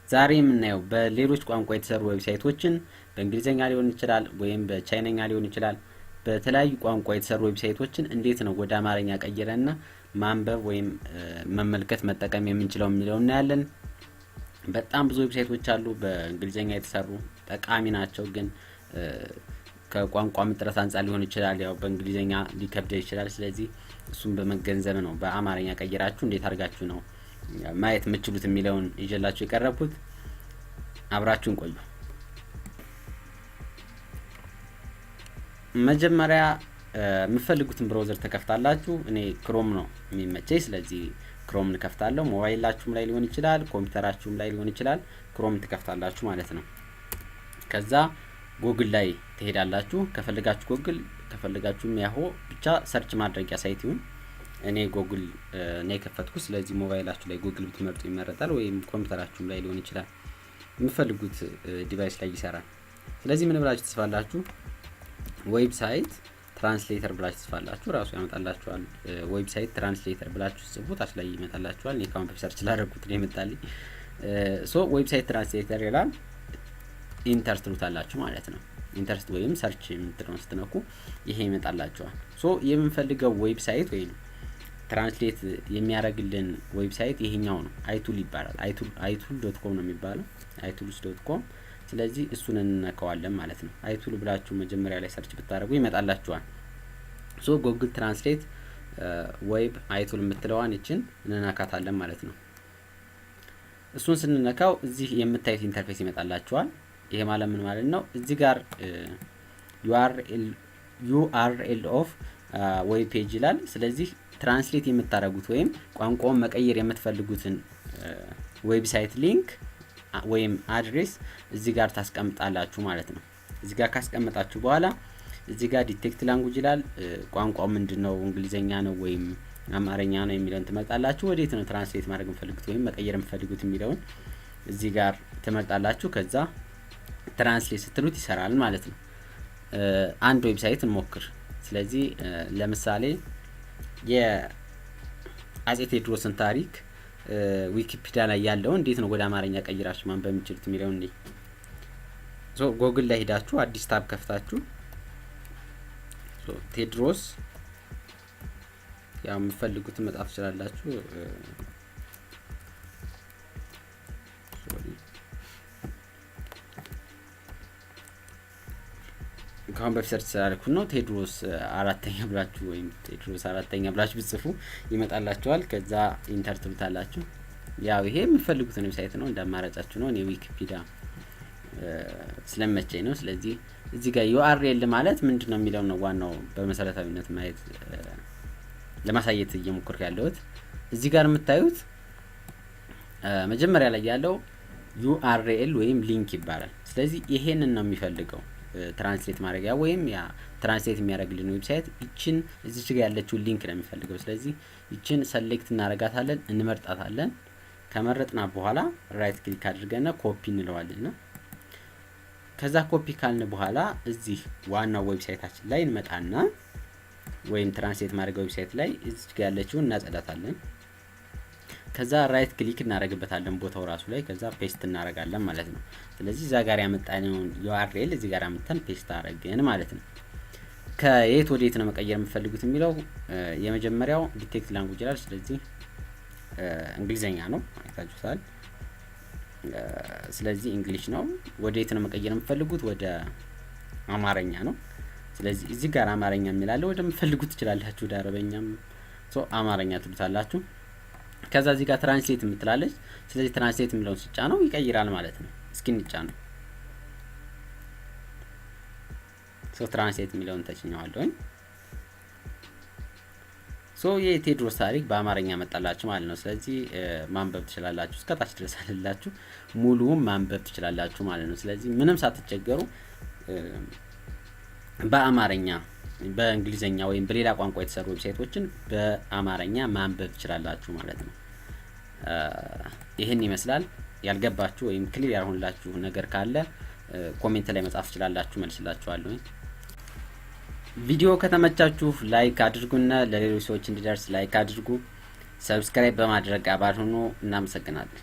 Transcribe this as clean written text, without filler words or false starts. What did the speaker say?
ዛሬ የምናየው በሌሎች ቋንቋ የተሰሩ ዌብሳይቶችን በእንግሊዘኛ ሊሆን ይችላል ወይም በቻይነኛ ሊሆን ይችላል በተለያዩ ቋንቋ የተሰሩ ዌብሳይቶችን እንዴት ነው ወደ አማርኛ ቀይረና ማንበብ ወይም መመልከት መጠቀም የምንችለው የሚለው እናያለን። በጣም ብዙ ዌብሳይቶች አሉ በእንግሊዘኛ የተሰሩ ጠቃሚ ናቸው፣ ግን ከቋንቋ ምጥረት አንፃር ሊሆን ይችላል ያው በእንግሊዘኛ ሊከብድ ይችላል። ስለዚህ እሱን በመገንዘብ ነው በአማርኛ ቀይራችሁ እንዴት አድርጋችሁ ነው ማየት የምትችሉት የሚለውን ይዤላችሁ የቀረብኩት። አብራችሁን ቆዩ። መጀመሪያ የምትፈልጉትን ብራውዘር ተከፍታላችሁ። እኔ ክሮም ነው የሚመቸኝ፣ ስለዚህ ክሮም እንከፍታለሁ። ሞባይላችሁም ላይ ሊሆን ይችላል ኮምፒውተራችሁም ላይ ሊሆን ይችላል። ክሮም ትከፍታላችሁ ማለት ነው። ከዛ ጉግል ላይ ትሄዳላችሁ። ከፈለጋችሁ ጉግል ከፈለጋችሁም ያሆ ብቻ ሰርች ማድረጊያ ሳይት ይሁን። እኔ ጉግል ነው የከፈትኩት፣ ስለዚህ ሞባይላችሁ ላይ ጉግል ብትመርጡ ይመረጣል፣ ወይም ኮምፒውተራችሁም ላይ ሊሆን ይችላል። የምትፈልጉት ዲቫይስ ላይ ይሰራል። ስለዚህ ምን ብላችሁ ትጽፋላችሁ? ዌብሳይት ትራንስሌተር ብላችሁ ትጽፋላችሁ። ራሱ ያመጣላችኋል። ዌብሳይት ትራንስሌተር ብላችሁ ጽፉ፣ ታች ላይ ይመጣላችኋል። እኔ ካምፕ ሰርች ላደረኩት ነው የመጣልኝ። ዌብሳይት ትራንስሌተር ይላል። ኢንተር ትሉታላችሁ ማለት ነው። ኢንተርስት ወይም ሰርች የምትለውን ስትነኩ ይሄ ይመጣላችኋል። የምንፈልገው ዌብሳይት ወይም ትራንስሌት የሚያደርግልን ዌብሳይት ይሄኛው ነው። አይቱል ይባላል። አይቱል.com ነው የሚባለው፣ አይቱልስ.com። ስለዚህ እሱን እንነካዋለን ማለት ነው። አይቱል ብላችሁ መጀመሪያ ላይ ሰርች ብታደርጉ ይመጣላችኋል። ጉግል ትራንስሌት ዌብ አይቱል የምትለዋን እቺን እንነካታለን ማለት ነው። እሱን ስንነካው እዚህ የምታዩት ኢንተርፌስ ይመጣላችኋል። ይሄ ማለት ምን ማለት ነው? እዚህ ጋር URL ኦፍ ዌብ ፔጅ ይላል። ስለዚህ ትራንስሌት የምታደርጉት ወይም ቋንቋውን መቀየር የምትፈልጉትን ዌብሳይት ሊንክ ወይም አድሬስ እዚህ ጋር ታስቀምጣላችሁ ማለት ነው። እዚህ ጋር ካስቀመጣችሁ በኋላ እዚህ ጋር ዲቴክት ላንጉጅ ይላል። ቋንቋው ምንድነው? እንግሊዘኛ ነው ወይም አማርኛ ነው የሚለውን ትመርጣላችሁ። ወዴት ነው ትራንስሌት ማድረግ የምትፈልጉት ወይም መቀየር የምትፈልጉት የሚለውን እዚህ ጋር ትመርጣላችሁ። ከዛ ትራንስሌት ስትሉት ይሰራል ማለት ነው። አንድ ዌብሳይት እንሞክር። ስለዚህ ለምሳሌ የአጼ ቴዎድሮስን ታሪክ ዊኪፒዲያ ላይ ያለው እንዴት ነው ወደ አማርኛ ቀይራችሁ ማንበብ የምትችሉት የሚለውን እንዴ ጉግል ላይ ሄዳችሁ አዲስ ታብ ከፍታችሁ ቴዎድሮስ ያው የምትፈልጉትን መጻፍ ትችላላችሁ። ካም በፊት ሰርች ነው ቴዎድሮስ አራተኛ ብላችሁ ወይም ቴዎድሮስ አራተኛ ብላችሁ ብትጽፉ ይመጣላችኋል። ከዛ ኢንተር ትሉታላችሁ። ያው ይሄ የምትፈልጉትን ዌብሳይት ነው፣ እንዳማራጫችሁ ነው። እኔ ዊኪፒዲያ ስለመቸኝ ነው። ስለዚህ እዚህ ጋር URL ማለት ምንድነው የሚለው ነው ዋናው በመሰረታዊነት ማየት ለማሳየት እየሞከርኩ ያለሁት። እዚህ ጋር የምታዩት መጀመሪያ ላይ ያለው URL ወይም ሊንክ ይባላል። ስለዚህ ይሄንን ነው የሚፈልገው ትራንስሌት ማድረጊያ ወይም ያ ትራንስሌት የሚያደርግልን ዌብሳይት እቺን እዚህ ጋር ያለችው ሊንክ ነው የሚፈልገው። ስለዚህ እቺን ሰሌክት እናረጋታለን፣ እንመርጣታለን። ከመረጥና በኋላ ራይት ክሊክ አድርገና ኮፒ እንለዋለን። ከዛ ኮፒ ካልን በኋላ እዚህ ዋናው ዌብሳይታችን ላይ እንመጣና ወይም ትራንስሌት ማድረጊያ ዌብሳይት ላይ እዚህ ጋር ያለችውን እናጸዳታለን። ከዛ ራይት ክሊክ እናረግበታለን ቦታው ራሱ ላይ። ከዛ ፔስት እናረጋለን ማለት ነው። ስለዚህ እዛ ጋር ያመጣነው URL እዚህ ጋር አመጣን ፔስት አረግን ማለት ነው። ከየት ወዴት ነው መቀየር የምትፈልጉት የሚለው የመጀመሪያው ዲቴክት ላንጉጅ ይላል። ስለዚህ እንግሊዘኛ ነው አይታችሁታል። ስለዚህ እንግሊሽ ነው። ወዴት ነው መቀየር የምትፈልጉት? ወደ አማርኛ ነው። ስለዚህ እዚህ ጋር አማርኛ የሚላል ወደ የምትፈልጉት ትችላላችሁ። ወደ አረበኛም አማርኛ ትሉታላችሁ። ከዛ እዚህ ጋር ትራንስሌት የምትላለች። ስለዚህ ትራንስሌት የሚለውን ስጫ ነው ይቀይራል ማለት ነው። እስኪ እንጫነው። ትራንስሌት የሚለውን ተጭኘዋለሁ። የቴዎድሮስ ታሪክ በአማርኛ መጣላችሁ ማለት ነው። ስለዚህ ማንበብ ትችላላችሁ። እስከታች ድረስ አለላችሁ ሙሉውን ማንበብ ትችላላችሁ ማለት ነው። ስለዚህ ምንም ሳትቸገሩ በአማርኛ በእንግሊዘኛ ወይም በሌላ ቋንቋ የተሰሩ ዌብሳይቶችን በአማርኛ ማንበብ ትችላላችሁ ማለት ነው። ይሄን ይመስላል። ያልገባችሁ ወይም ክሊር ያልሆነላችሁ ነገር ካለ ኮሜንት ላይ መጻፍ ትችላላችሁ፣ መልስላችኋለሁ። ቪዲዮ ከተመቻችሁ ላይክ አድርጉና ለሌሎች ሰዎች እንዲደርስ ላይክ አድርጉ። ሰብስክራይብ በማድረግ አባል ሁኑ። እናመሰግናለን።